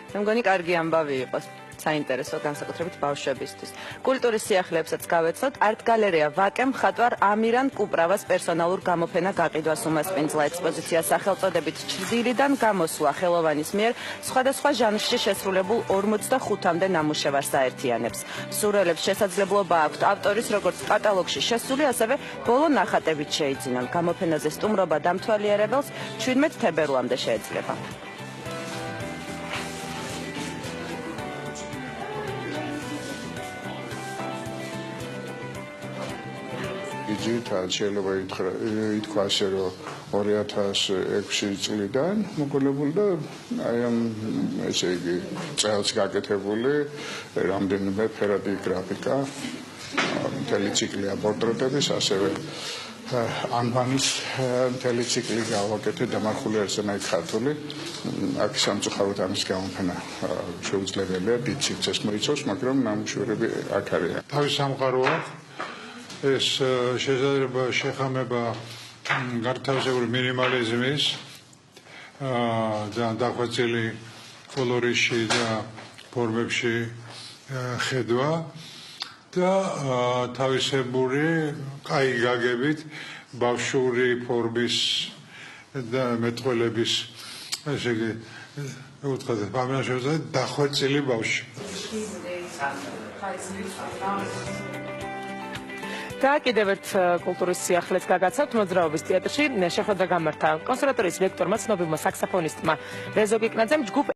მე მგონი კარგი ამბავი იყოს. საინტერესო განსაკუთრებით ბავშვებისთვის. კულტურის სიახლეებსაც გავეცოთ, არტ გალერეა ვაკე მხატვარ ამირან კუპრავას პერსონალურ გამოფენა გაყიდვას უმასპინძლა ექსპოზიცია სახელწოდებით ჩრდილიდან გამოსვლა ხელოვანის მიერ სხვადასხვა ჟანრში შესრულებულ 45-მდე ნამუშევარს აერთიანებს. მსურველებს შესაძლებლობა აქვთ ავტორის როგორც კატალოგში შესული, ასევე ბოლო ნახატებით შეიძინონ. გამოფენაზე სტუმრობა დამთვალიერებელს 17 თებერვლამდე შეეძლება. შეიძლება ითქვა ასე, რომ 2006 წლიდან მოგონებული და აი ამ ესე იგი წელს გაკეთებული რამდენიმე ფერადი გრაფიკა, მთელი ციკლია პორტრეტების, ასევე ანბანის მთელი ციკლი გავაკეთე დამარხული არცენაი ქართული. აქ სამწუხაროდ ამის გამოფენა შეუძლებელია, დიდ სივრცეს მოიცავს, მაგრამ ნამუშევრები აქ არიან. თავის სამყაროა ეს შესაძლებლობა შეხამება გართავისებური მინიმალიზმის და დახვეწილი კოლორისში და ფორმებში ხედვა და თავისებური კაი გაგებით ბავშვური ფორმის და მეტყველების ესე იგი უთხრათ ბავშვებზე დახვეწილი ბავშვი. და კიდევ ერთ კულტურის სიახლეც გაგაცავთ მოძრაობის თეატრში შეხვედრა გამართა კონსერვატორიის რექტორმა ცნობილმა საქსაფონისტმა რეზო კიკნაძემ ჯგუფ